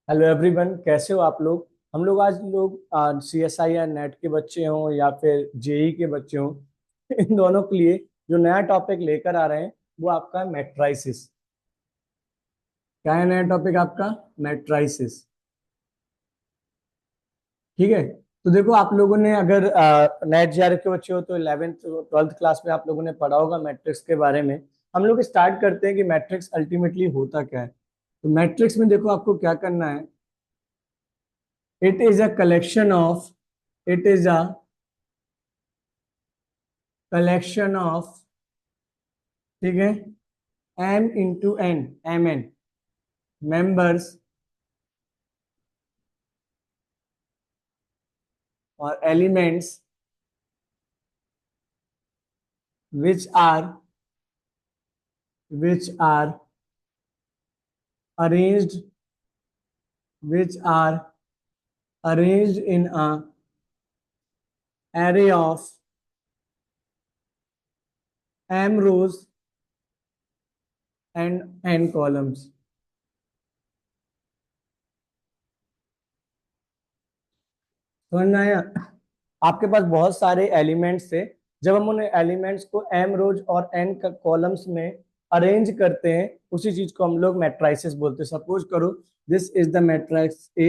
Hello everyone, कैसे हो आप लोग। हम लोग आज सीएसआई या नेट के बच्चे हों या फिर जेई के बच्चे हों इन दोनों के लिए जो नया टॉपिक लेकर आ रहे हैं वो आपका मैट्राइसिस। क्या है नया टॉपिक आपका? मैट्राइसिस। ठीक है। तो देखो, आप लोगों ने अगर नेट जेआरएफ के बच्चे हो तो 11th 12th क्लास में आप लोगों ने पढ़ा होगा मैट्रिक्स के बारे में। हम लोग स्टार्ट करते हैं कि मैट्रिक्स अल्टीमेटली होता क्या है। तो मैट्रिक्स में देखो आपको क्या करना है। It is a collection of it is a collection of, ठीक है, M into N, M N members और elements which are which are arranged which are arranged in a array of m rows and n columns। समझ में आया? आपके पास बहुत सारे elements थे। जब हम उन एलिमेंट्स को एम रोज और एन कॉलम्स में अरेंज करते हैं उसी चीज को हम लोग मैट्राइसिस बोलते हैं। सपोज करो this is the matrix A,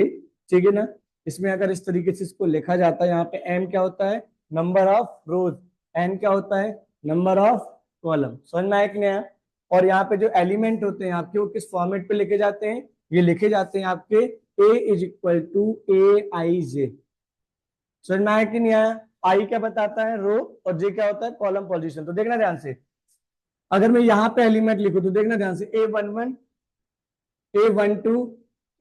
ठीक है ना। इसमें अगर इस तरीके से इसको लिखा जाता है, यहाँ पे एम क्या होता है? Number of rose. एन क्या होता है? Number of column. समझ में आया कि नहीं आया? और यहाँ पे जो एलिमेंट होते हैं आपके वो किस फॉर्मेट पे लिखे जाते हैं? ये लिखे जाते हैं आपके ए इज इक्वल टू ए आई जे। समझ में आया कि नहीं आया? आई क्या बताता है? रो। और जे क्या होता है? Column position. तो देखना ध्यान से, अगर मैं यहाँ पे एलिमेंट लिखूं तो देखना ध्यान से, A11 A12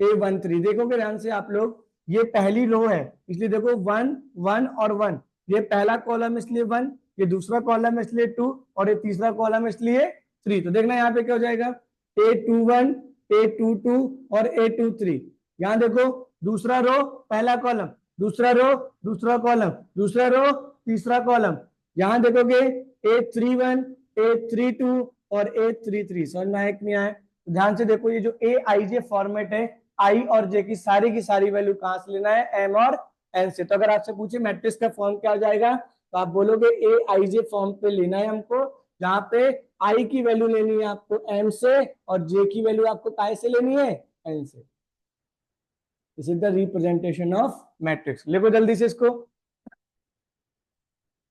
A13। देखोगे ध्यान से आप लोग, ये पहली रो है इसलिए देखो 1 1 और 1। ये पहला कॉलम इसलिए 1, ये दूसरा कॉलम इसलिए 2 और ये तीसरा कॉलम इसलिए 3। तो देखना यहाँ पे क्या हो जाएगा, A21 A22 और A23। यहाँ देखो, दूसरा रो पहला कॉलम, दूसरा रो दूसरा कॉलम, दूसरा रो तीसरा कॉलम। यहाँ देखोगे A31 A32 और A33। समझ में आया कि नहीं आया? ध्यान से देखो, ये जो ए आई जे फॉर्मेट है, आई और जे की सारी वैल्यू कहां से लेना है? एम और एन से। तो अगर आपसे पूछे मैट्रिक्स का फॉर्म क्या हो जाएगा, तो आप बोलोगे ए आई जे फॉर्म पे लेना है हमको, जहां पे आई की वैल्यू लेनी है आपको एम से और जे की वैल्यू आपको काय से लेनी है? एन से। This is the representation of matrix. लिखो जल्दी से इसको।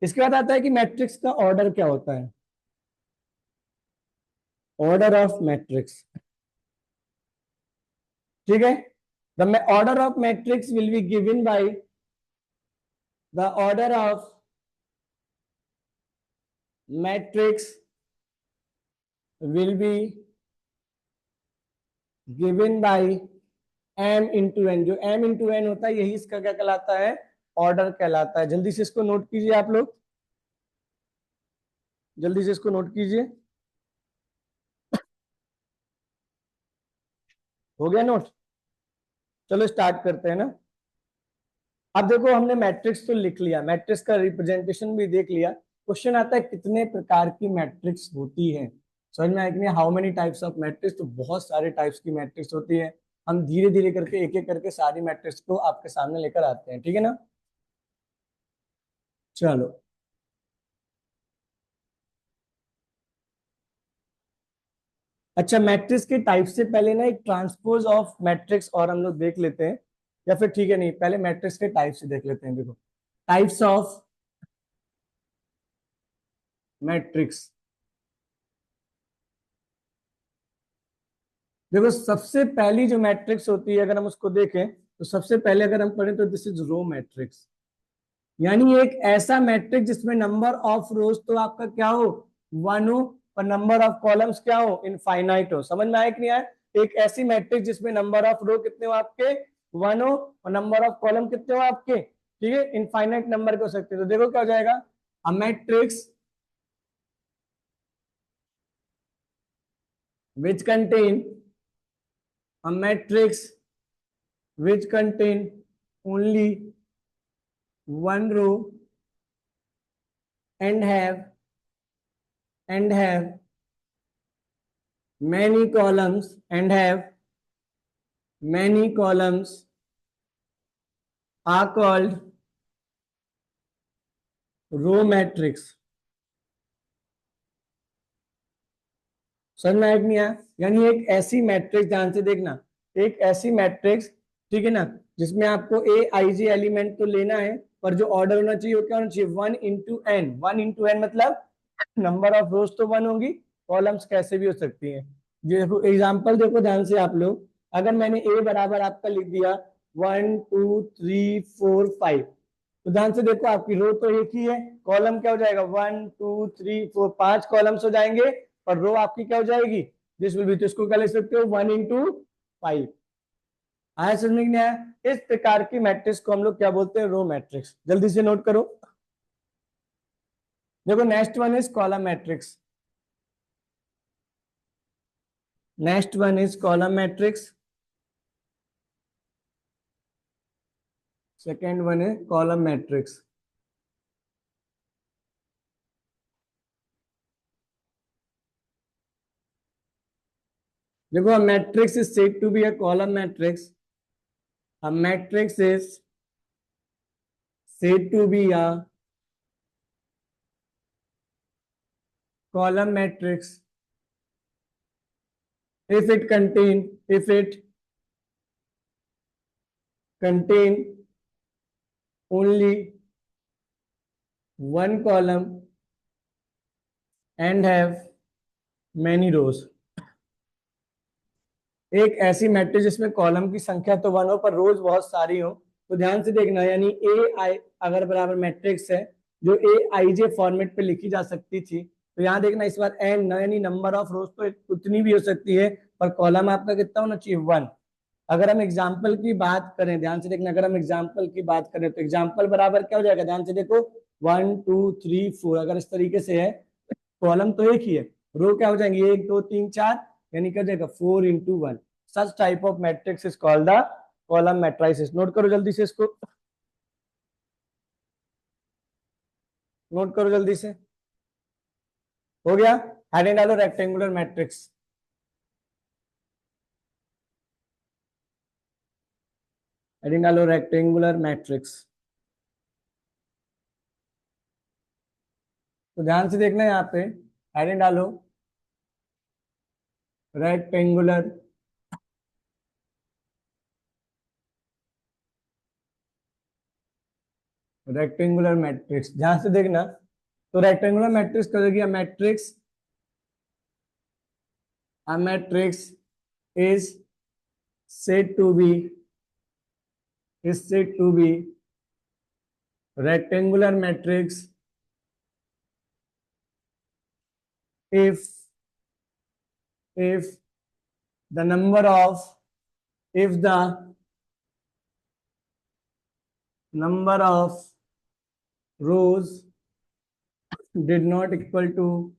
इसके बाद आता है कि मैट्रिक्स का ऑर्डर क्या होता है। ऑर्डर ऑफ मैट्रिक्स, ठीक है। The order of matrix will be given by the order of matrix will be given by m into n। जो m into n होता है यही इसका क्या कहलाता है? ऑर्डर कहलाता है। जल्दी से इसको नोट कीजिए आप लोग, जल्दी से इसको नोट कीजिए। हो गया नोट? चलो स्टार्ट करते हैं ना। अब देखो, हमने मैट्रिक्स तो लिख लिया, मैट्रिक्स का रिप्रेजेंटेशन भी देख लिया। क्वेश्चन आता है कितने प्रकार की मैट्रिक्स होती है। समझ में आया कि नहीं? How many types of matrix. तो बहुत सारे टाइप्स की मैट्रिक्स होती है। हम धीरे धीरे करके एक एक करके सारी मैट्रिक्स को आपके सामने लेकर आते हैं, ठीक है ना। चलो, अच्छा, मैट्रिक्स के टाइप से पहले ना एक ट्रांसपोज ऑफ मैट्रिक्स और हम लोग देख लेते हैं। या फिर ठीक है, नहीं, पहले मैट्रिक्स के टाइप से देख लेते हैं। देखो, टाइप्स ऑफ मैट्रिक्स। देखो, सबसे पहली जो मैट्रिक्स होती है अगर हम उसको देखें तो सबसे पहले अगर हम पढ़ें तो दिस इज रो मैट्रिक्स। यानी एक ऐसा मैट्रिक्स जिसमें नंबर ऑफ रोज तो आपका क्या हो? 1 हो, और नंबर ऑफ कॉलम्स क्या हो? इनफाइनाइट हो। समझ में आया कि नहीं आया? एक ऐसी मैट्रिक्स जिसमें नंबर ऑफ रो कितने हो आपके? 1 हो, और नंबर ऑफ कॉलम कितने हो आपके? ठीक है, इनफाइनाइट नंबर के हो सकते हैं। तो देखो क्या हो जाएगा, a matrix which contain a matrix which contain only one row and have many columns and have many columns are called row matrix. समझ में आया कि नहीं आया? यानी एक ऐसी मैट्रिक्स, ध्यान से देखना, एक ऐसी मैट्रिक्स, ठीक है ना, जिसमें आपको ए आई जे एलिमेंट तो लेना है, पर जो ऑर्डर होना चाहिए वो क्या होना चाहिए, 1 into n। 1 into n मतलब नंबर ऑफ रोज तो 1 होगी, कॉलम्स कैसे भी हो सकती हैं। देखो एग्जांपल देखो ध्यान से आप लोग, अगर मैंने ए बराबर आपका लिख दिया 1 2 3 4 5, तो ध्यान से देखो आपकी रो तो एक ही है, कॉलम क्या हो जाएगा 1 2 3 4, 5 कॉलम्स हो जाएंगे, और रो आपकी क्या हो जाएगी, दिस विल बी, तो इसको क्या लिख सकते हो 1 into 5। आया समझ में नहीं आया? इस प्रकार की मैट्रिक्स को हम लोग क्या बोलते हैं, रो मैट्रिक्स। जल्दी से नोट करो। देखो next one is column matrix. Next one is column matrix. Second one है कॉलम मैट्रिक्स। देखो, a matrix is said to be a column matrix. A matrix is said to be a column matrix if it contain only one column and have many rows। एक ऐसी matrix जिसमें column की संख्या तो 1 हो पर रोज बहुत सारी हो। तो ध्यान से देखना, यानी ए आई अगर बराबर मैट्रिक्स है जो ए आई जे फॉर्मेट पे लिखी जा सकती थी, तो यहाँ देखना इस बार एन, यानी नंबर ऑफ रोज तो उतनी भी हो सकती है, पर कॉलम आपका कितना होना चाहिए 1। अगर हम एग्जाम्पल की बात करें, ध्यान से देखना, अगर हम एग्जाम्पल की बात करें तो एग्जाम्पल बराबर क्या हो जाएगा, ध्यान से देखो 1 2 3 4, अगर इस तरीके से है, कॉलम तो एक ही है, रो क्या हो जाएंगे 1 2 3 4, यानी क्या हो जाएगा 4 into 1। Such type of matrix is called the column matrices. Note करो जल्दी से इसको, नोट करो जल्दी से। हो गया? हेडिंग डालो रेक्टेंगुलर मैट्रिक्स। हेडिंग डालो रेक्टेंगुलर मैट्रिक्स। तो ध्यान से देखना यहाँ पे, हेडिंग डालो रेक्टेंगुलर रेक्टेंगुलर मैट्रिक्स। ध्यान से देखना, तो रेक्टेंगुलर मैट्रिक्स करेगी a matrix is said to be rectangular matrix if if the number of if the number of rows did not equal to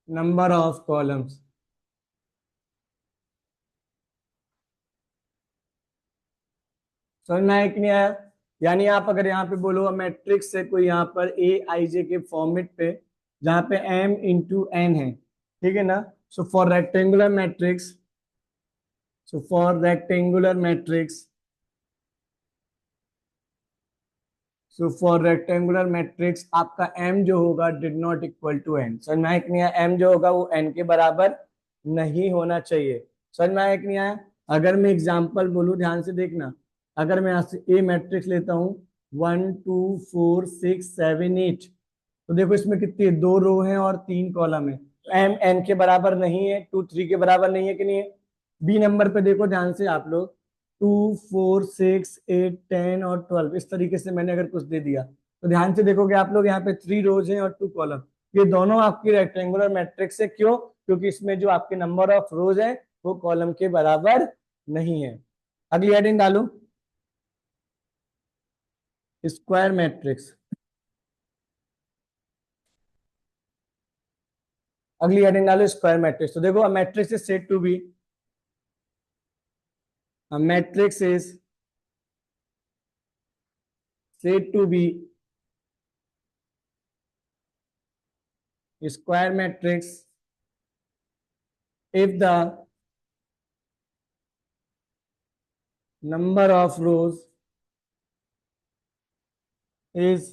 number of columns। समझ में आया कि नहीं आया? यानी आप अगर यहाँ पे बोलो मैट्रिक्स से कोई यहाँ पर ए आई जे के फॉर्मेट पे, जहाँ पे m इंटू एन है, ठीक है ना, सो फॉर रेक्टेंगुलर मैट्रिक्स आपका m जो होगा did not equal to n। समझ में आया कि नहीं आया? m जो होगा वो n के बराबर नहीं होना चाहिए। समझ में आया कि नहीं आया? अगर मैं एग्जांपल बोलूं, ध्यान से देखना, अगर मैं यहाँ से ए मैट्रिक्स लेता हूँ 1 2 4 6 7 8, तो देखो इसमें कितनी है, 2 रो हैं और 3 कॉलम है, तो m n के बराबर नहीं है, 2 3 के बराबर नहीं है कि नहीं है? बी नंबर पे देखो ध्यान से आप लोग, 2 4 6 8 10 और 12, इस तरीके से मैंने अगर कुछ दे दिया, तो ध्यान से देखोगे आप लोग यहाँ पे 3 रोज हैं और 2 कॉलम, ये दोनों आपकी रेक्टेंगुलर मैट्रिक्स है। क्यों? क्योंकि इसमें जो आपके नंबर ऑफ रोज है वो कॉलम के बराबर नहीं है। अगली हेडिंग डालो स्क्वायर मैट्रिक्स। अगली हेडिंग डालो स्क्वायर मैट्रिक्स। तो देखो, matrix is said to be a matrix is said to be square matrix if the number of rows is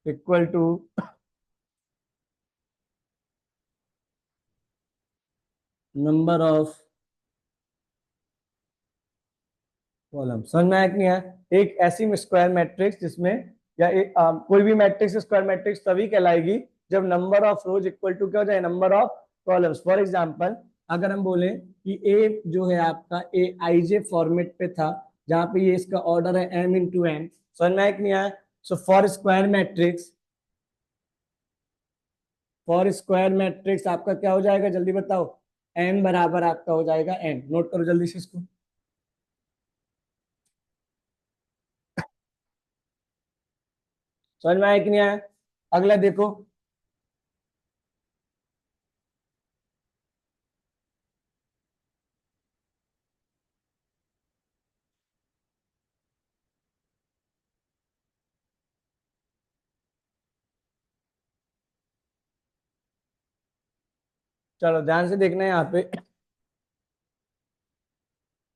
equal to number of column. समझ में आया कि नहीं आया? एक ऐसी स्क्वायर मैट्रिक्स जिसमें या कोई भी मैट्रिक्स स्क्वायर मैट्रिक्स तभी कहलाएगी जब number of rows equal to क्या हो जाए, number of columns. For example अगर हम बोले कि ए जो है आपका ए आईजे फॉर्मेट पे था, जहां पे ये इसका ऑर्डर है एम इंटू एन। समझ में आया कि नहीं आया? सो फॉर स्क्वायर मैट्रिक्स आपका क्या हो जाएगा, जल्दी बताओ। एम बराबर आपका हो जाएगा एन। नोट करो जल्दी से इसको। समझ में आया कि नहीं आया? अगला देखो, चलो ध्यान से देखना है यहाँ पे।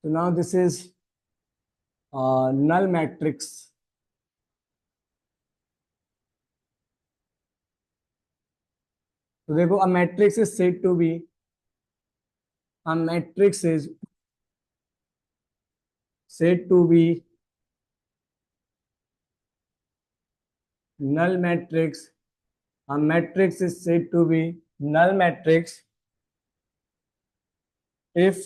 तो now this is null matrix। तो देखो, a matrix is said to be a matrix is said to be null matrix। A matrix is said to be null matrix if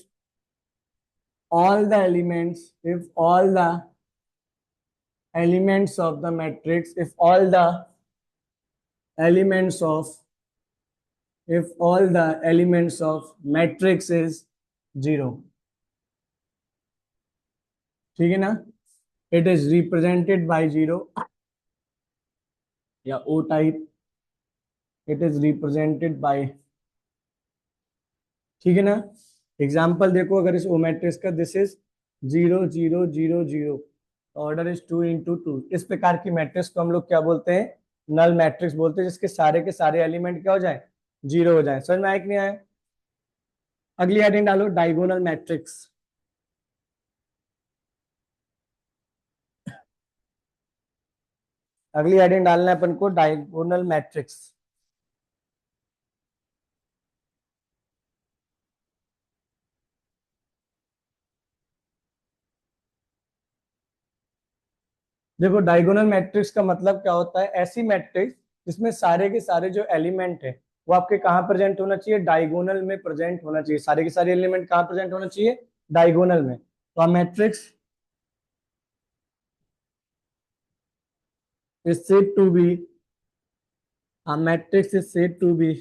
all the elements if all the elements of the matrix if all the elements of if all the elements of matrix is zero। ठीक है ना? It is represented by zero या O type, it is represented by. ठीक है ना? Example देखो, अगर इस ओ मैट्रिक्स का this is 0 0 0 0, order is 2 into 2, इस प्रकार की मैट्रिक्स को हम लोग क्या बोलते हैं, नल मैट्रिक्स बोलते हैं, जिसके सारे के सारे एलिमेंट क्या हो जाए, जीरो हो जाए। समझ में आया कि नहीं आया? अगली हेडिंग डालो, डायगोनल मैट्रिक्स। अगली हेडिंग डालना है अपन को, डायगोनल मैट्रिक्स। देखो, डायगोनल मैट्रिक्स का मतलब क्या होता है, ऐसी मैट्रिक्स जिसमें सारे के सारे जो एलिमेंट है वो आपके कहाँ प्रेजेंट होना चाहिए, डायगोनल में प्रेजेंट होना चाहिए। सारे के सारे एलिमेंट कहाँ प्रेजेंट होना चाहिए, डायगोनल में। तो matrix is said to be a matrix is said to be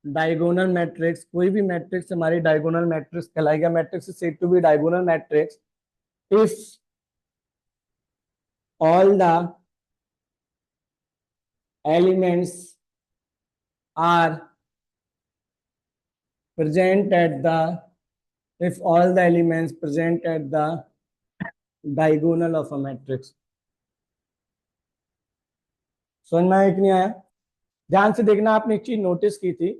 diagonal matrix. कोई भी मैट्रिक्स हमारी डायगोनल मैट्रिक्स कहलाएगा। Matrix is said to be diagonal matrix if all the elements are present at the if all the elements present at the diagonal of a matrix। समझ में आया कि नहीं आया? ध्यान से देखना, आपने एक चीज नोटिस की थी,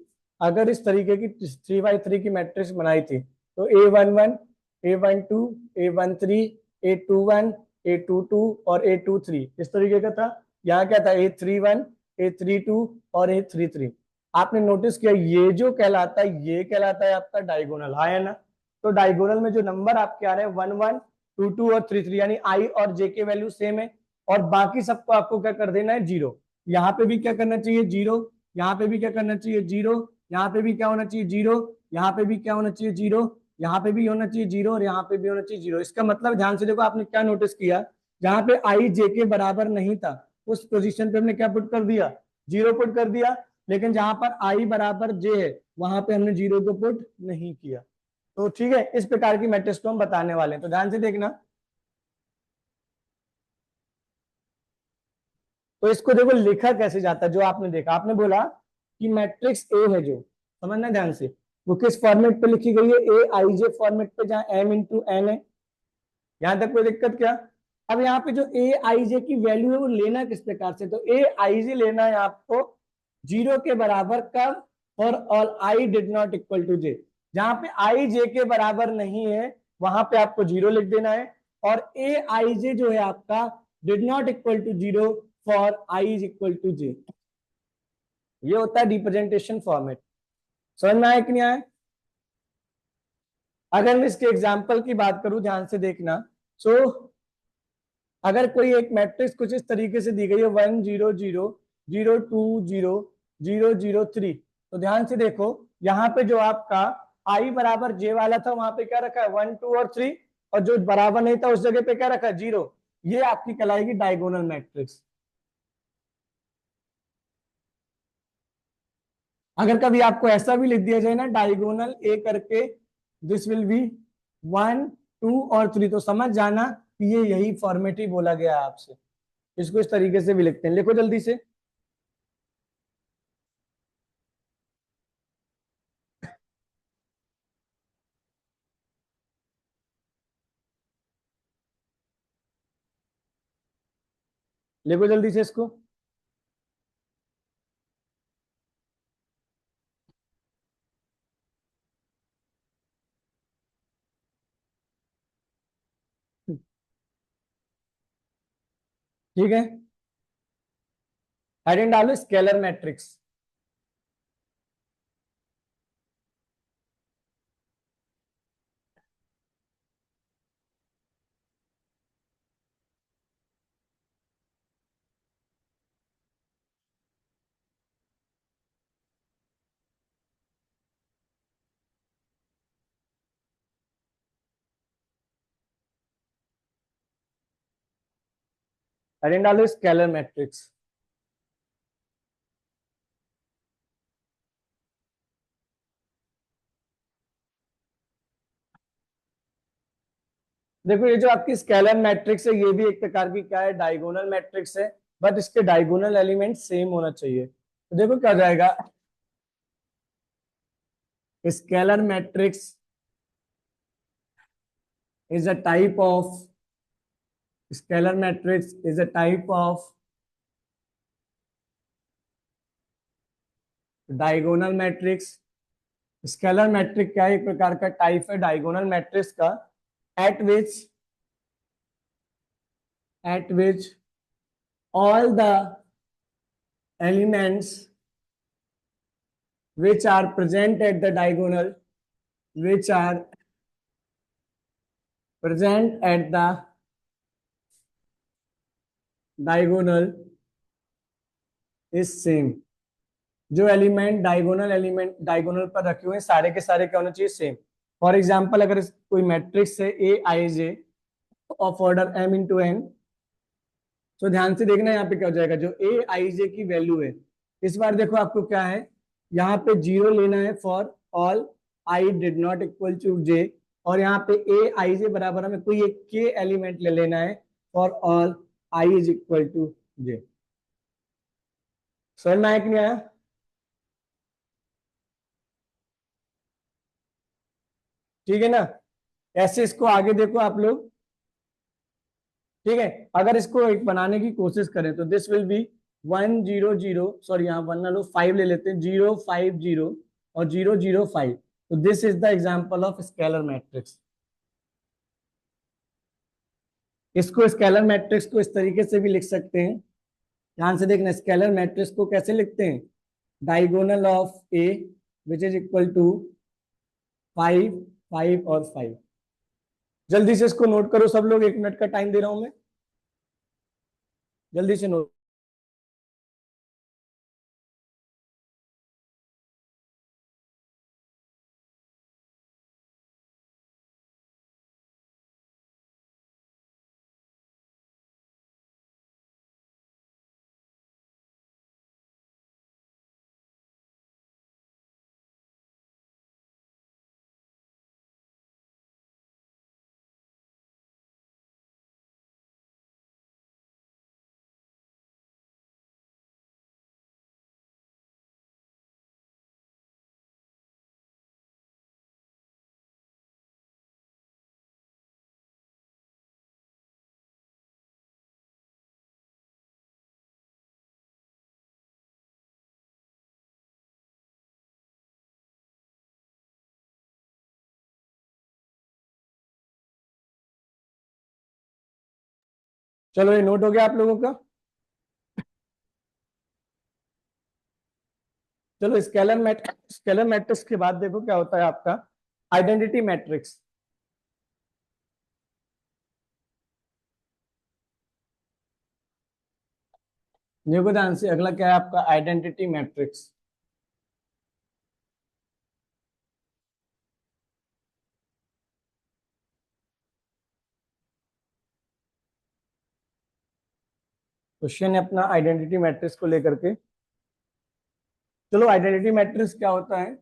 अगर इस तरीके की 3x3 की मैट्रिक्स बनाई थी तो A11 A12 A13 A21 A22 और A23 इस तरीके का था। यहाँ क्या था, A31 A32 और A33। आपने नोटिस किया ये जो कहलाता है ये कहलाता है आपका डायगोनल, हाँ है ना? तो डायगोनल में जो नंबर आपके आ रहे हैं 1 1 2 2 और 3 3, यानी आई और जे के वैल्यू सेम है, और बाकी सबको आपको क्या कर देना है, जीरो। यहाँ पे भी क्या करना चाहिए, जीरो। यहाँ पे भी क्या करना चाहिए, जीरो। यहाँ पे भी क्या होना चाहिए, जीरो। यहाँ पे भी क्या होना चाहिए, जीरो। यहाँ पे भी होना चाहिए जीरो, और यहाँ पे भी होना चाहिए जीरो। इसका मतलब ध्यान से देखो, आपने क्या नोटिस किया, जहां पे आई जे के बराबर नहीं था उस पोजीशन पे हमने क्या पुट कर दिया, जीरो पुट कर दिया। लेकिन जहां पर आई बराबर जे है वहां पे हमने जीरो को पुट नहीं किया। तो ठीक है, इस प्रकार की मैट्रिक्स को हम बताने वाले हैं, तो ध्यान से देखना। तो इसको देखो लिखा कैसे जाता है, जो आपने देखा, आपने बोला कि मैट्रिक्स ए है, जो समझना ध्यान से, वो किस फॉर्मेट पे लिखी गई है, ए आई जे फॉर्मेट पे, जहां एम इंटू एन है। यहां तक कोई दिक्कत क्या? अब यहाँ पे जो ए आई जे की वैल्यू है वो लेना किस प्रकार से, तो ए आई जे लेना है आपको जीरो के बराबर कब, for all i did not equal to j. जहां पे आई जे के बराबर नहीं है वहां पे आपको जीरो लिख देना है, और ए आई जे जो है आपका did not equal to zero for i is equal to j. ये होता है रिप्रेजेंटेशन फॉर्मेट। समझ में आया कि नहीं आया? अगर मैं इसके एग्जाम्पल की बात करूं, ध्यान से देखना। सो अगर कोई एक मैट्रिक्स कुछ इस तरीके से दी गई है 1 0 0 0 2 0 0 0 3, तो ध्यान से देखो यहाँ पे जो आपका आई बराबर जे वाला था वहां पे क्या रखा है 1 2 और 3, और जो बराबर नहीं था उस जगह पे क्या रखा है 0। ये आपकी कहलाएगी डायगोनल मैट्रिक्स। अगर कभी आपको ऐसा भी लिख दिया जाए ना डायगोनल ए करके, दिस विल बी 1 2 और 3, तो समझ जाना कि ये यही फॉर्मेट ही बोला गया है आपसे। इसको इस तरीके से भी लिखते हैं, लिखो जल्दी से। लिखो जल्दी से इसको। ठीक है, हेडिंग डालो स्केलर मैट्रिक्स। हेडिंग डालो स्केलर मैट्रिक्स। देखो ये जो आपकी स्केलर मैट्रिक्स है ये भी एक प्रकार की क्या है, डायगोनल मैट्रिक्स है, बट इसके डायगोनल एलिमेंट सेम होना चाहिए। तो देखो क्या हो जाएगा, scalar matrix is a type of, scalar matrix is a type of diagonal matrix. Scalar matrix क्या है, एक प्रकार का टाइप है डायगोनल मैट्रिक्स का, at which all the elements which are present at the diagonal, which are present at the diagonal is same। जो element diagonal पर रखे हुए हैं सारे के सारे क्या होने चाहिए, सेम। फॉर एग्जाम्पल अगर कोई मैट्रिक्स है A I J of order M into n, तो ध्यान से देखना यहाँ पे क्या हो जाएगा, जो ए आई जे की वैल्यू है इस बार देखो आपको क्या है, यहाँ पे जीरो लेना है for all i did not equal to j, और यहाँ पे ए आई जे बराबर हमें कोई एक के एलिमेंट ले लेना है for all i is equal to j. समझ में आया कि नहीं आया? ठीक है ना? ऐसे इसको आगे देखो आप लोग। ठीक है, अगर इसको एक बनाने की कोशिश करें तो दिस विल बी 1 0 0, सॉरी यहाँ 1 ना लो 5 ले लेते हैं, 0 5 0 और 0 0 5। तो this is the example of scalar matrix. इसको स्केलर मैट्रिक्स को इस तरीके से भी लिख सकते हैं, ध्यान से देखना, स्केलर मैट्रिक्स को कैसे लिखते हैं, diagonal of A which is equal to 5 5 और 5। जल्दी से इसको नोट करो सब लोग, 1 मिनट का टाइम दे रहा हूं मैं, जल्दी से नोट। चलो ये नोट हो गया आप लोगों का। चलो स्केलर मैट्रिक्स के बाद देखो क्या होता है आपका आइडेंटिटी मैट्रिक्स। देखो ध्यान से, अगला क्या है आपका आइडेंटिटी मैट्रिक्स। क्वेश्चन है अपना आइडेंटिटी मैट्रिक्स को लेकर के। चलो आइडेंटिटी मैट्रिक्स क्या होता है।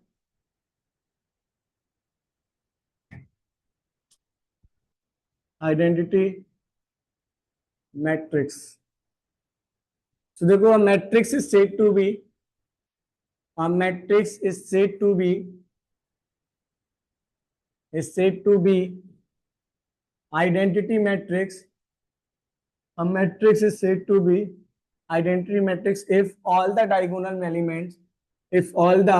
आइडेंटिटी मैट्रिक्स, तो देखो a matrix is said to be a matrix is said to be identity matrix. A matrix is said to be identity matrix if all the diagonal elements, if all the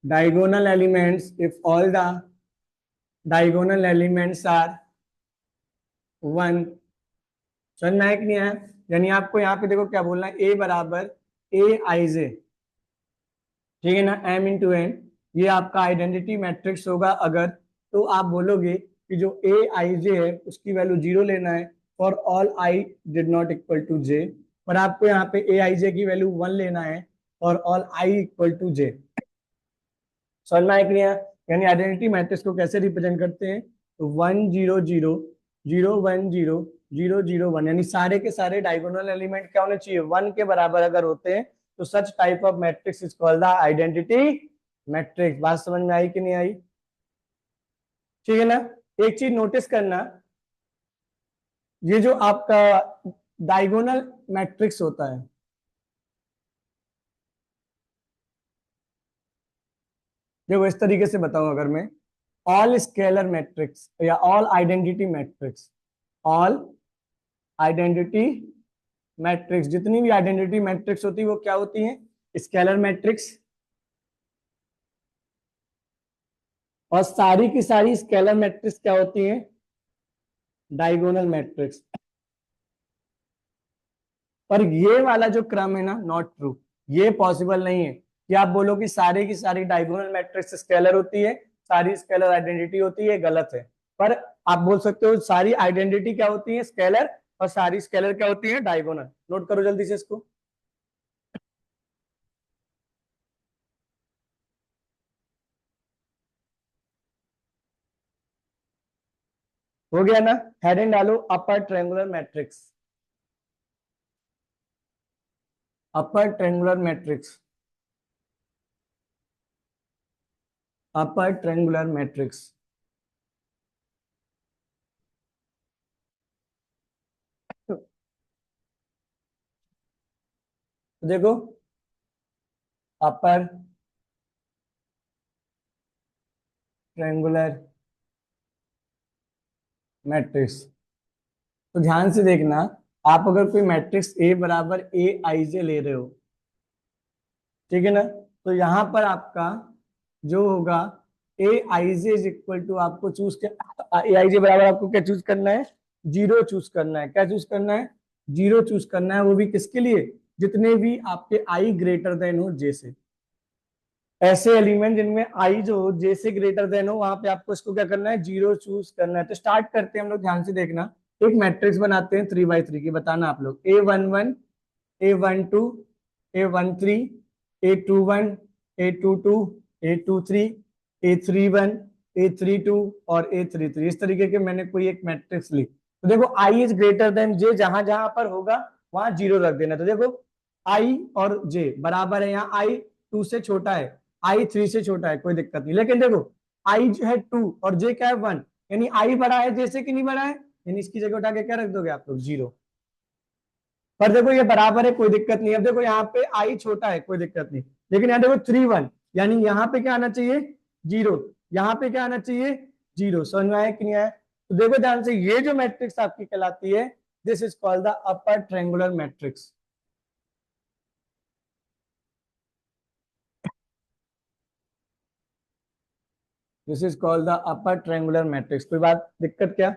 diagonal elements, if all the diagonal elements are one। समझ में आया कि नहीं आया? यानी आपको यहाँ पे देखो क्या बोलना है, ए बराबर ए आई जे, ठीक है ना, एम इंटू एन, ये आपका आइडेंटिटी मैट्रिक्स होगा अगर, तो आप बोलोगे कि जो ए आई जे है उसकी वैल्यू 0 लेना है for all i did not equal to j, पर आपको यहाँ पे ए आई जे की वैल्यू 1 लेना है for all i equal to j. समझ में आया कि नहीं आया? यानी आइडेंटिटी मैट्रिक्स को कैसे रिप्रेजेंट करते हैं, तो 1 0 0 0 1 0 0 1, यानी सारे के सारे डायगोनल एलिमेंट क्या होने चाहिए, 1 के बराबर अगर होते हैं तो such type of matrix is called the identity matrix. बात समझ में आई कि नहीं आई? ठीक है ना। एक चीज नोटिस करना, ये जो आपका डायगोनल मैट्रिक्स होता है, देखो इस तरीके से बताऊं अगर मैं, ऑल स्केलर मैट्रिक्स या all identity matrix, all identity matrix, जितनी भी आइडेंटिटी मैट्रिक्स होती है वो क्या होती है, स्केलर मैट्रिक्स, और सारी की सारी स्केलर मैट्रिक्स क्या होती है, डायगोनल मैट्रिक्स। पर ये वाला जो क्रम है ना, नॉट ट्रू, ये पॉसिबल नहीं है कि आप बोलो कि सारे की सारी डायगोनल मैट्रिक्स स्केलर होती है, सारी स्केलर आइडेंटिटी होती है, गलत है। पर आप बोल सकते हो सारी आइडेंटिटी क्या होती है, स्केलर, और सारी स्केलर क्या होती है, डायगोनल। नोट करो जल्दी से इसको। हो गया ना। हेडिंग डालो upper triangular matrix, upper triangular matrix, upper triangular matrix. देखो अपर ट्रायंगुलर मैट्रिक्स, तो ध्यान से देखना, आप अगर कोई मैट्रिक्स ए बराबर ए आई जे ले रहे हो, ठीक है ना, तो यहां पर आपका जो होगा ए आई जे इज इक्वल टू, आपको चूज कर, ए आई जे बराबर आपको क्या चूज करना है, 0 चूज करना है। क्या चूज करना है, 0 चूज करना है, वो भी किसके लिए, जितने भी आपके आई ग्रेटर देन हो जे से। ऐसे एलिमेंट जिनमें आई जो जे से ग्रेटर देन हो, वहां पे आपको इसको क्या करना है, 0 चूज करना है। तो स्टार्ट करते हैं हम लोग, ध्यान से देखना, एक मैट्रिक्स बनाते हैं 3 by 3 की, बताना आप लोग, A11, A12, A13, A21, A22, A23, A31, A32 और A33, इस तरीके के मैंने कोई एक मैट्रिक्स ली। तो देखो आई इज ग्रेटर देन जे, जहां जहां पर होगा वहां 0 रख देना। तो देखो आई और जे बराबर है, यहाँ आई 2 से छोटा है, आई 3 से छोटा है, कोई दिक्कत नहीं। लेकिन देखो आई जो है 2 और जे क्या है 1, यानी आई बड़ा है जे से कि नहीं बड़ा है, यानी इसकी जगह उठा के क्या रख दोगे आप लोग, 0। पर देखो ये बराबर है, कोई दिक्कत नहीं। अब देखो यहाँ पे आई छोटा है, कोई दिक्कत नहीं, लेकिन यहाँ देखो 3 1, यानी यहाँ पे क्या आना चाहिए, 0, यहाँ पे क्या आना चाहिए, 0। समझ में आया कि नहीं आया? तो देखो ध्यान से, ये जो मैट्रिक्स आपकी कहलाती है, this is called the upper triangular matrix. This is called the upper triangular matrix. कोई बात दिक्कत क्या?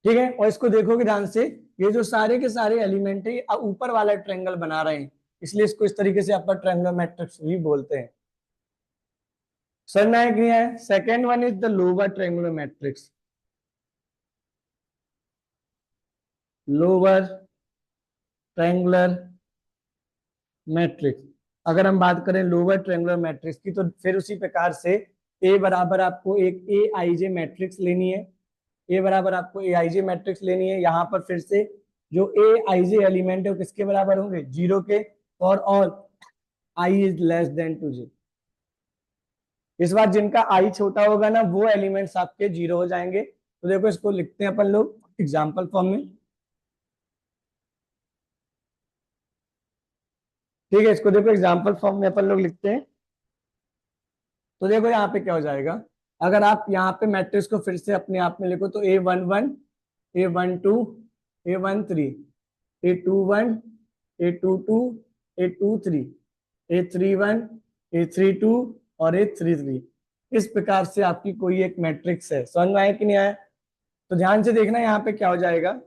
ठीक है, और इसको देखोगे ध्यान से, ये जो सारे के सारे एलिमेंट है ये ऊपर वाला ट्रायंगल बना रहे हैं, इसलिए इसको इस तरीके से आपका ट्रायंगुलर मैट्रिक्स भी बोलते हैं। समझना है कि है? Second one is the lower triangular matrix. Lower triangular matrix, अगर हम बात करें लोअर ट्रायंगुलर मैट्रिक्स की, तो फिर उसी प्रकार से ए बराबर आपको एक ए आई जे मैट्रिक्स लेनी है। ए बराबर आपको ए आई जे मैट्रिक्स लेनी है। यहाँ पर फिर से जो ए आई जे एलिमेंट है वो किसके बराबर होंगे? 0 के, और all i is less than 2j। इस बार जिनका आई छोटा होगा ना, वो एलिमेंट्स आपके 0 हो जाएंगे। तो देखो इसको लिखते हैं अपन लोग एग्जाम्पल फॉर्म में। ठीक है, इसको देखो एग्जाम्पल फॉर्म में अपन लोग लिखते हैं। तो देखो यहाँ पे क्या हो जाएगा, अगर आप यहाँ पे मैट्रिक्स को फिर से अपने आप में लिखो तो A11, A12, A13, A21, A22, A23, A31, A32 और A33, इस प्रकार से आपकी कोई एक मैट्रिक्स है। समझ में आया कि नहीं आया? तो ध्यान से देखना यहाँ पे क्या हो जाएगा,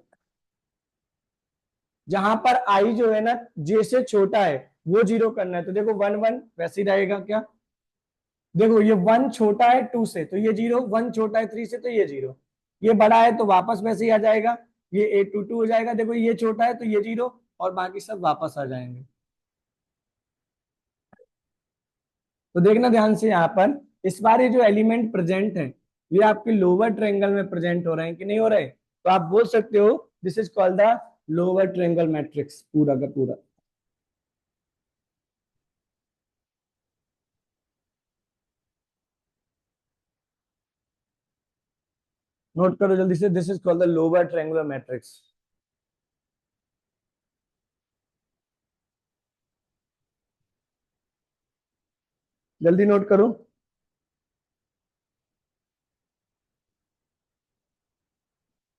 जहां पर आई जो है ना जे से छोटा है वो 0 करना है। तो देखो 1 1 वैसे ही रहेगा क्या? देखो ये 1 छोटा है 2 से तो ये 0, 1 छोटा है 3 से तो ये 0, ये बड़ा है तो वापस वैसे ही आ जाएगा, ये A22 हो जाएगा। देखो ये छोटा है तो ये 0 और बाकी सब वापस आ जाएंगे। तो देखना ध्यान से यहाँ पर, इस बार ये जो एलिमेंट प्रेजेंट है ये आपके लोअर ट्रायंगल में प्रेजेंट हो रहे हैं कि नहीं हो रहे? तो आप बोल सकते हो this is called the lower triangle matrix, पूरा का पूरा। नोट करो जल्दी से, this is called the lower triangular matrix. जल्दी नोट करो।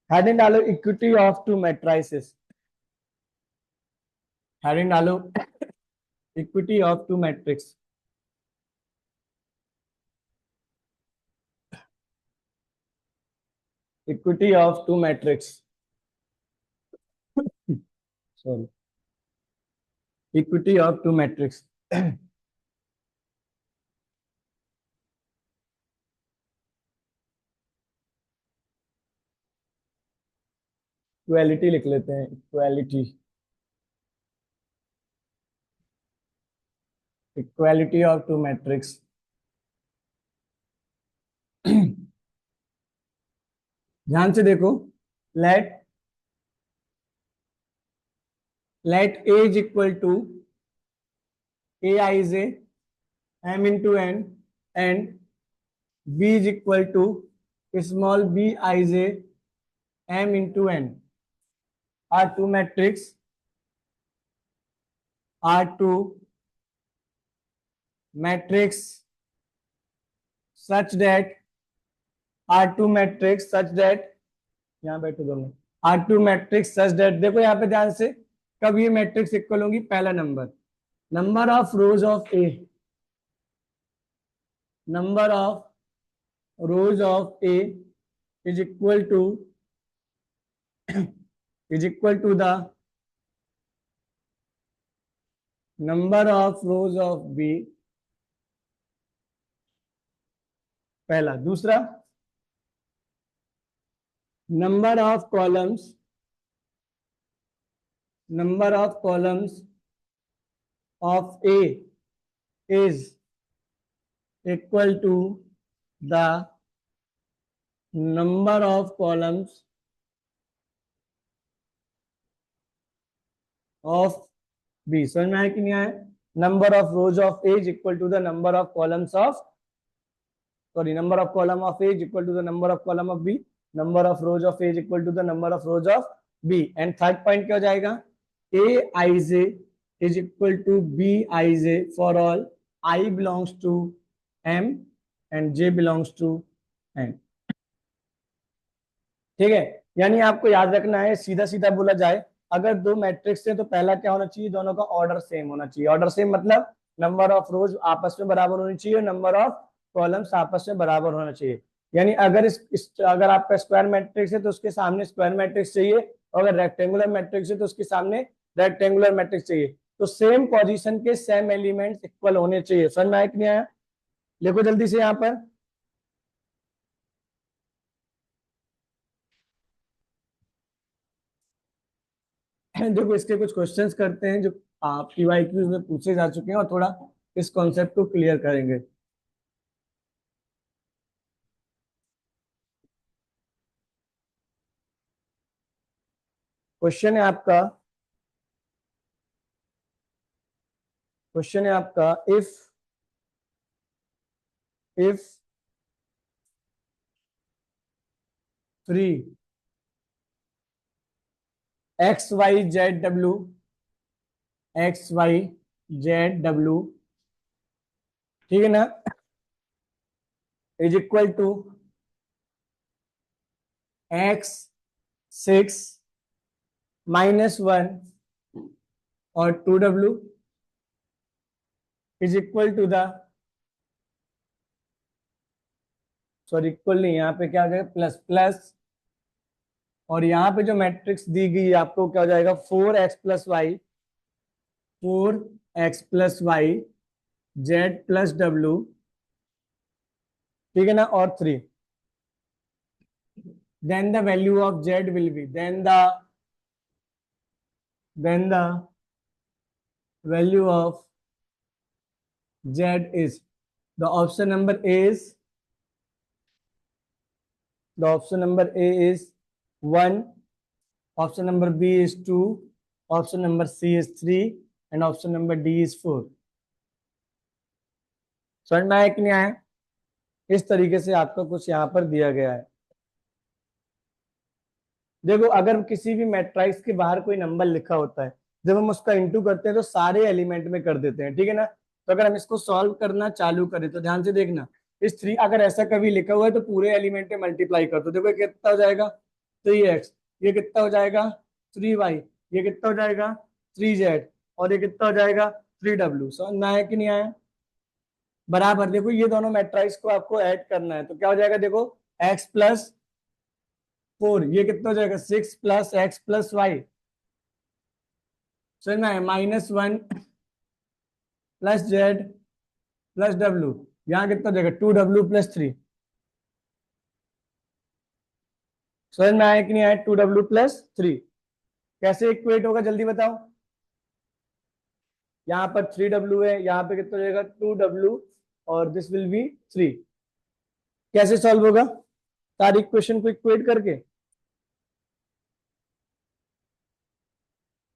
हेडिंग डालो equity of two matrices. Heading डालो equity of two matrix. Equity of two matrix, sorry, equity of two matrix. Equality लिख लेते हैं, equality, equality of two matrix. ध्यान से देखो, let let A is equal to A I J M into N and B is equal to small B I J M into N are two matrix, are two matrix such that, are two matrix such that, यहाँ बैठो दोनों, are two matrix such that, देखो यहाँ पे ध्यान से, कब ये मैट्रिक्स इक्वल होंगी? पहला number, number of rows of A, number of rows of A is equal to the number of rows of B, पहला। दूसरा, number of columns, number of columns of A is equal to the number of columns of B. समझ में आया कि नहीं आया? Number of rows of A is equal to the number of columns of, sorry, number of column of A is equal to the number of column of B, number of rows of A is equal to the number of rows of B, and third point क्या हो जाएगा? Aij is equal to Bij for all I belongs to M and J belongs to N। ठीक है, यानी आपको याद रखना है, सीधा सीधा बोला जाए, अगर दो मैट्रिक्स है तो पहला क्या होना चाहिए? दोनों का ऑर्डर सेम होना चाहिए। ऑर्डर सेम मतलब नंबर ऑफ रोज आपस में बराबर होनी चाहिए, नंबर ऑफ कॉलम्स आपस में बराबर होना चाहिए। यानी अगर अगर आपका स्क्वायर मैट्रिक्स है तो उसके सामने स्क्वायर मैट्रिक्स चाहिए, और अगर रेक्टेंगुलर मैट्रिक्स है तो उसके सामने रेक्टेंगुलर मैट्रिक्स चाहिए। तो सेम पोजीशन के सेम एलिमेंट्स इक्वल होने चाहिए। समझ में आया कि नहीं आया? देखो जल्दी से यहाँ पर देखो इसके कुछ क्वेश्चंस करते हैं जो आप पीवाईक्यूज में पूछे जा चुके हैं, और थोड़ा इस कॉन्सेप्ट को क्लियर करेंगे। क्वेश्चन है आपका क्वेश्चन है आपका इफ थ्री XYZ W ठीक है ना, इज इक्वल टू X6 - 1 और 2W is equal to the, sorry equal नहीं, यहाँ पे क्या हो जाएगा, प्लस प्लस, और यहाँ पे जो मैट्रिक्स दी गई है आपको क्या हो जाएगा, 4x+y Z+W ठीक है ना, और 3, then the value of Z will be, then the value of Z is, the option number A is, the option number A is 1, option number B is 2, option number C is 3, and option number D is 4। समझ में आया कि नहीं आया? इस तरीके से आपका कुछ यहाँ पर दिया गया है। देखो अगर किसी भी मैट्रिक्स के बाहर कोई नंबर लिखा होता है, जब हम उसका इंटू करते हैं तो सारे एलिमेंट में कर देते हैं, ठीक है ना। तो अगर हम इसको सॉल्व करना चालू करें तो ध्यान से देखना, इस 3 अगर ऐसा कभी लिखा हुआ है तो पूरे एलिमेंट में मल्टीप्लाई कर दो। देखो ये कितना हो जाएगा, 3x, ये कितना हो जाएगा, 3y, ये कितना हो जाएगा, 3z, और ये कितना हो जाएगा, 3w। समझ में आया कि नहीं आया? बराबर देखो ये दोनों मैट्रिक्स को आपको ऐड करना है, तो क्या हो जाएगा, देखो x+4, ये कितना हो जाएगा, 6 + x+y, समझ में आया, -1 + z+w, यहाँ कितना हो जाएगा, 2w+3। समझ में आया कि नहीं आया, 2w+3 कैसे इक्वेट होगा जल्दी बताओ। यहाँ पर 3w है, यहाँ पे कितना हो जाएगा, 2w, और दिस विल बी 3। कैसे सॉल्व होगा, सारी इक्वेशन को इक्वेट करके।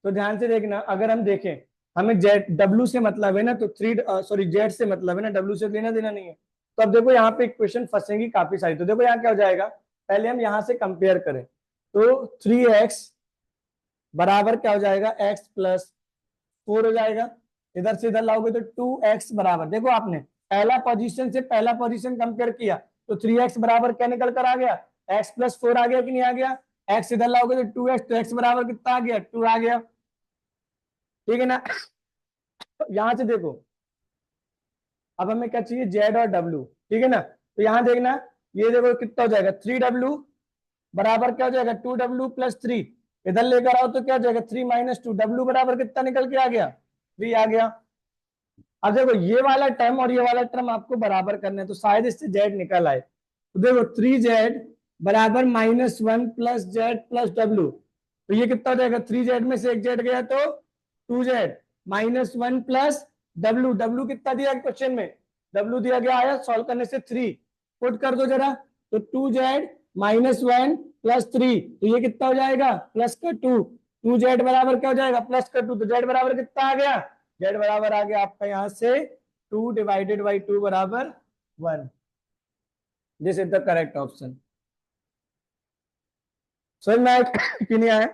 तो ध्यान से देखना, अगर हम देखें, हमें जेड डब्ल्यू से मतलब है ना, तो जेड से मतलब है ना, डब्ल्यू से लेना देना नहीं है। तो अब देखो यहाँ पे इक्वेशन फंसेंगी काफी सारी। तो देखो यहाँ क्या हो जाएगा, पहले हम यहाँ से कंपेयर करें, तो 3x बराबर क्या हो जाएगा, x+4 हो जाएगा। इधर से इधर लाओगे तो 2x बराबर, देखो आपने पहला पोजीशन से पहला पोजीशन कंपेयर किया, तो 3x बराबर क्या निकल कर आ गया, x+4 आ गया कि नहीं आ गया। x इधर लाओगे तो 2x, तो x बराबर कितना आ गया, 2 आ गया, ठीक है ना। यहां से देखो, अब हमें क्या चाहिए, जेड और डब्ल्यू, ठीक है ना। तो यहां देखना, ये देखो कितना हो जाएगा, 3w बराबर क्या हो जाएगा, 2w+3, इधर लेकर आओ तो क्या हो जाएगा, 3 - 2w बराबर कितना निकल के आ गया, 3 आ गया। अब देखो ये वाला टर्म और ये वाला टर्म आपको बराबर करना है, तो शायद इससे जेड निकल आए। तो देखो 3z बराबर -1 + z+w, तो ये कितना हो जाएगा, 3z में से एक जेड गया तो 2z, -1 + w कितना दिया क्वेश्चन में, w दिया गया, आया सॉल्व करने से 3, पुट कर दो जरा, तो 2z -1 + 3, तो ये कितना हो जाएगा, +2, 2z बराबर क्या हो जाएगा, +2, तो z बराबर कितना आ गया, z बराबर आ गया आपका यहां से 2/2 बराबर 1। This is the correct option. समझ में आया कि नहीं आया?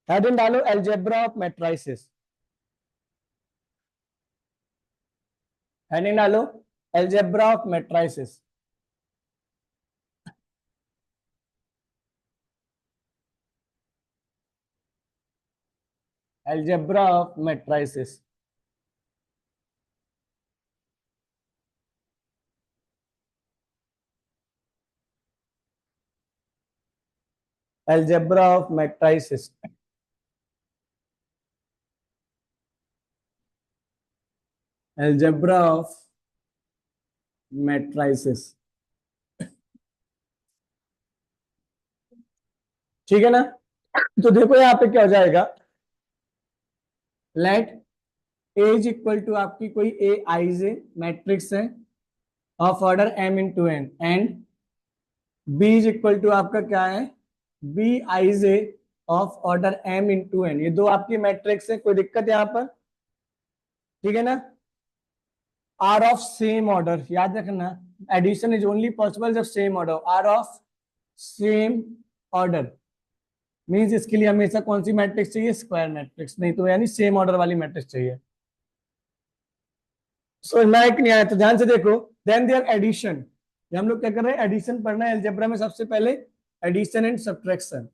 हेडिंग डालो, अलजेब्रा ऑफ मैट्रिसेस। हेडिंग डालो, algebra of matrices. Algebra of matrices. algebra of matrices. algebra of matrices. ठीक है ना? तो देखो यहाँ पे क्या हो जाएगा, let A is equal to आपकी कोई ए आई जे मैट्रिक्स है of order M into N, and B is equal to आपका क्या है, B I J of order M into N. ये दो आपकी मैट्रिक्स है, कोई दिक्कत यहाँ पर? ठीक है ना? आर ऑफ सेम ऑर्डर, याद रखना, एडिशन इज ओनली पॉसिबल जब same order. Are of same order means इसके लिए हमेशा कौन सी मैट्रिक्स चाहिए, स्क्वायर मैट्रिक्स, नहीं तो यानी सेम ऑर्डर वाली मैट्रिक्स चाहिए। सो मैं एक नहीं आया तो ध्यान से देखो, देन देयर एडिशन, हम लोग क्या कर रहे हैं, एडिशन पढ़ना है अलजेब्रा में। सबसे पहले एडिशन एंड सब्ट्रैक्शन।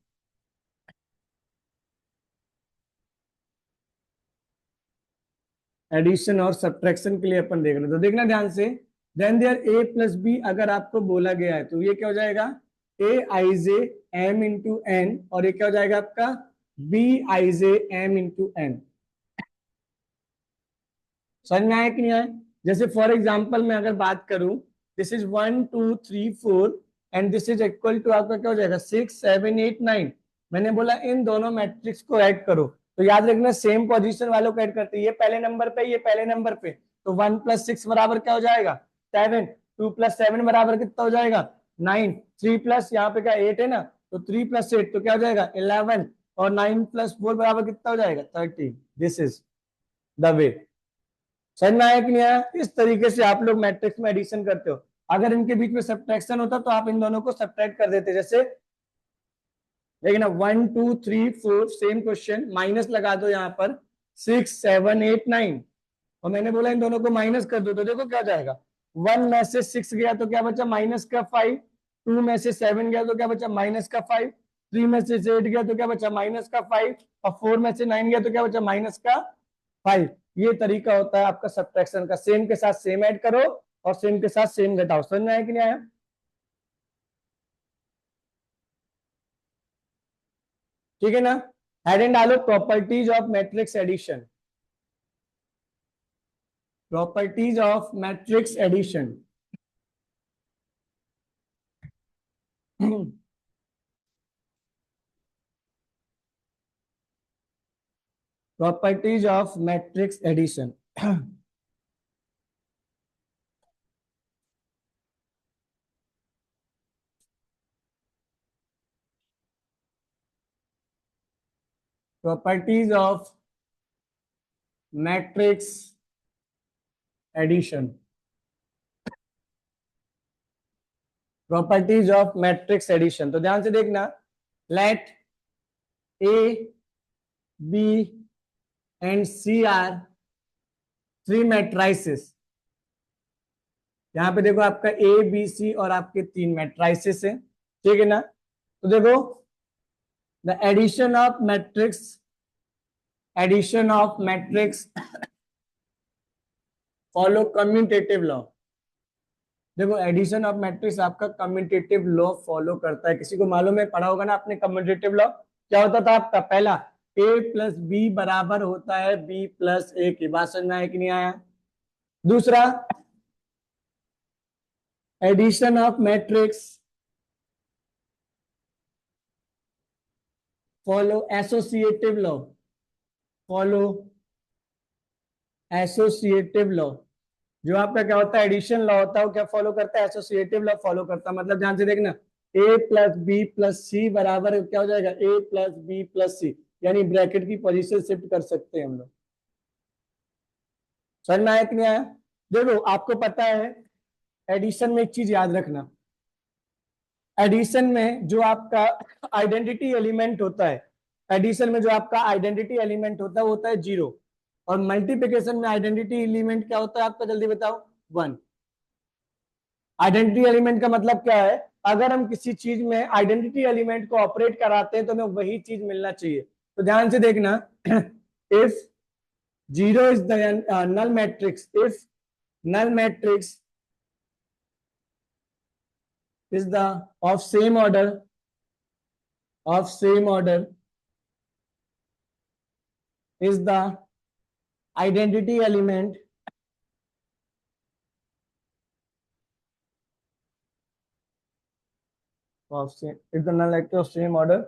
एडिशन और सब्ट्रैक्शन के लिए अपन देख रहे हैं, तो देखना ध्यान से, then there A plus B अगर आपको बोला गया है तो ये क्या हो जाएगा, A I J M into N, और ये क्या हो जाएगा आपका, B I J M into N. समझ में आया कि नहीं आया? जैसे फॉर एग्जाम्पल मैं अगर बात करूं, this is 1 2 3 4 and this is equal to आपका क्या हो जाएगा, 6 7 8 9। मैंने बोला इन दोनों मैट्रिक्स को ऐड करो, तो याद रखना सेम पोजीशन वालों को ऐड करते हैं, ये पहले नंबर पे, ये पहले नंबर पे, तो 1 + 6 बराबर क्या हो जाएगा, 7। 2 + 7 बराबर कितना हो जाएगा, 9। 3 प्लस यहाँ पे क्या 8 है ना, तो 3 + 8 तो क्या हो जाएगा 11, और 9 + 4 बराबर कितना हो जाएगा 30। This is the way. समझ में आया कि नहीं आया? इस तरीके से आप लोग मैट्रिक्स में एडिशन करते हो। अगर इनके बीच में सब्ट्रैक्शन होता तो आप इन दोनों को सब्ट्रैक्ट कर देते, जैसे देखना 1 2 3 4 सेम क्वेश्चन, माइनस लगा दो यहाँ पर 6 7 8 9, और मैंने बोला इन दोनों को माइनस कर दो, तो देखो क्या जाएगा, 1 में से 6 गया तो क्या बचा -5, 2 में से 7 गया तो क्या बचा -5, 3 में से 8 गया तो क्या बचा -5, और 4 में से 9 गया तो क्या बचा -5। ये तरीका होता है आपका सब्ट्रैक्शन का, सेम के साथ सेम ऐड करो और सेम के साथ सेम घटाओ। समझ में आया कि नहीं आया? ठीक है ना? हेडिंग डालो properties of matrix addition. Properties of matrix addition. Properties of matrix addition. Properties of matrix addition. Properties of matrix addition, तो ध्यान से देखना, let A B and C are 3 matrices. यहां पे देखो आपका ए बी सी और आपके 3 मैट्राइसेस है, ठीक है ना? तो देखो the addition of matrix follow commutative law. देखो एडिशन ऑफ मैट्रिक्स आपका कम्यूटेटिव लॉ फॉलो करता है। किसी को मालूम है, पढ़ा होगा ना आपने कम्यूटेटिव लॉ? क्या होता था आपका, पहला a + b बराबर होता है b + a की। बात समझ में आया कि नहीं आया? दूसरा, addition of matrix follow associative law. Follow associative law. जो आपका क्या होता है एडिशन लॉ होता है, वो क्या फॉलो करता है, एसोसिएटिव लॉ फॉलो करता है। मतलब ध्यान से देखना, a + b + c बराबर क्या हो जाएगा, a + b + c, यानी ब्रैकेट की पोजीशन शिफ्ट कर सकते हैं हम लोग। समझ में आया कि नहीं आया? देखो आपको पता है एडिशन में एक चीज याद रखना, एडिशन में जो आपका आइडेंटिटी एलिमेंट होता है, एडिशन में जो आपका आइडेंटिटी एलिमेंट होता है वो होता है 0, और मल्टीप्लिकेशन में आइडेंटिटी एलिमेंट क्या होता है आपका, जल्दी बताओ, 1। आइडेंटिटी एलिमेंट का मतलब क्या है, अगर हम किसी चीज में आइडेंटिटी एलिमेंट को ऑपरेट कराते हैं तो हमें वही चीज मिलना चाहिए। तो ध्यान से देखना, if 0 is the null matrix, if null matrix is the of same order of same order is the identity element of same is the null vector of same order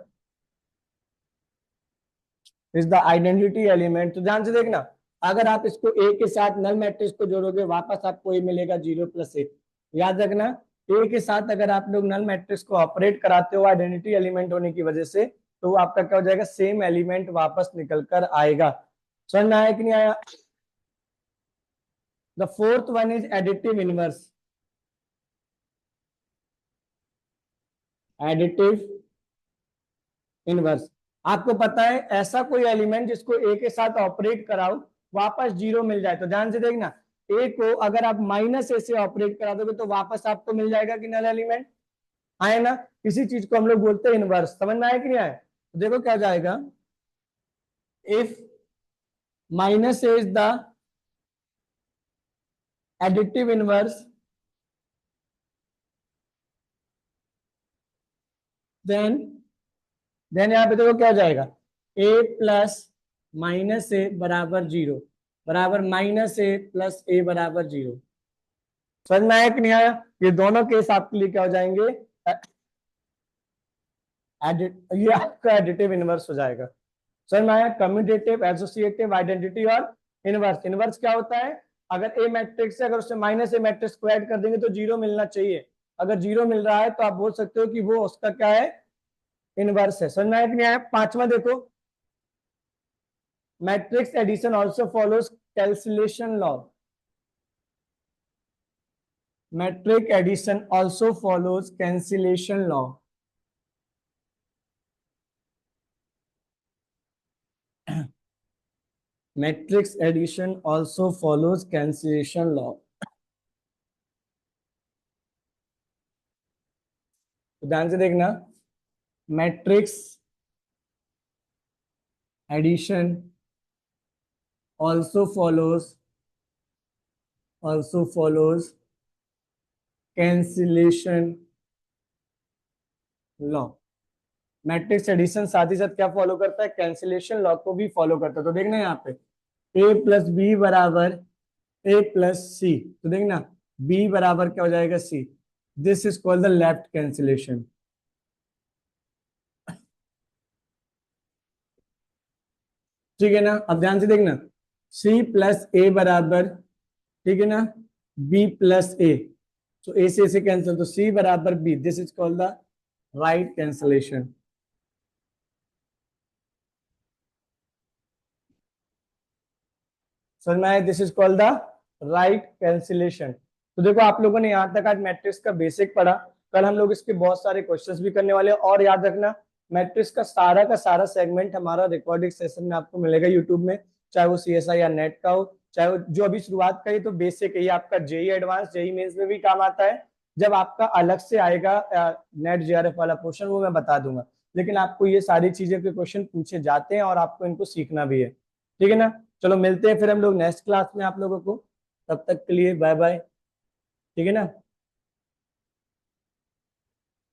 is the identity element. तो ध्यान से देखना, अगर आप इसको ए के साथ null matrix को जोड़ोगे वापस आपको ए मिलेगा 0 + 1। याद रखना, ए के साथ अगर आप लोग नल मैट्रिक्स को ऑपरेट कराते हो आइडेंटिटी एलिमेंट होने की वजह से, तो वो आपका क्या हो जाएगा, सेम एलिमेंट वापस निकल कर आएगा। समझ में आया कि नहीं आया? The fourth one is additive inverse. Additive inverse, आपको पता है ऐसा कोई एलिमेंट जिसको ए के साथ ऑपरेट कराओ वापस 0 मिल जाए। तो ध्यान से देखना, ए को अगर आप -a से ऑपरेट करा दोगे तो वापस आपको मिल जाएगा कि नल एलिमेंट आए ना। इसी चीज को हम लोग बोलते हैं इनवर्स। समझ में आया कि नहीं आया? तो देखो क्या जाएगा, if -a is the additive inverse then यहाँ पे देखो क्या हो जाएगा, a + -a बराबर 0 बराबर -a + a बराबर 0। समझ में आया कि नहीं आया? ये दोनों केस आपके लिए क्या हो जाएंगे, ये आपका एडिटिव इनवर्स हो जाएगा। समझ में आया? कम्यूटेटिव, एसोसिएटिव, आइडेंटिटी और इनवर्स। इनवर्स क्या होता है, अगर ए मैट्रिक्स है, अगर उससे -a मैट्रिक्स को ऐड कर देंगे तो 0 मिलना चाहिए। अगर 0 मिल रहा है तो आप बोल सकते हो कि वो उसका क्या है, इनवर्स है। समझ में आया कि नहीं आया? पांचवा देखो, matrix addition also follows cancellation law. Matrix addition also follows cancellation law. Matrix addition also follows cancellation law. ध्यान से देखना, matrix addition also follows cancellation law। Matrix addition साथ ही साथ क्या फॉलो करता है, कैंसिलेशन लॉ को भी फॉलो करता है। तो देखना यहाँ पे a + b बराबर a + c, तो देखना b बराबर क्या हो जाएगा, c। This is called the left cancellation. ठीक है ना? अब ध्यान से देखना, c + a बराबर, ठीक है ना, b + a, तो a से कैंसिल, तो c बराबर b, this is called the right cancellation. समझ में आया? This is called the right cancellation. तो देखो आप लोगों ने यहाँ तक आज मैट्रिक्स का बेसिक पढ़ा। कल हम लोग इसके बहुत सारे क्वेश्चंस भी करने वाले हैं। और याद रखना, मैट्रिक्स का सारा सेगमेंट हमारा रिकॉर्डिंग सेशन में आपको मिलेगा यूट्यूब में, चाहे वो CSI या नेट का हो, चाहे वो जो अभी शुरुआत का ही तो बेसिक है, आपका जेई एडवांस, जेई मेंस में भी काम आता है। जब आपका अलग से आएगा नेट JRF वाला पोर्शन, वो मैं बता दूंगा। लेकिन आपको ये सारी चीजें के क्वेश्चन पूछे जाते हैं और आपको इनको सीखना भी है। ठीक है ना? चलो मिलते हैं फिर हम लोग नेक्स्ट क्लास में आप लोगों को। तब तक के लिए बाय बाय। ठीक है ना?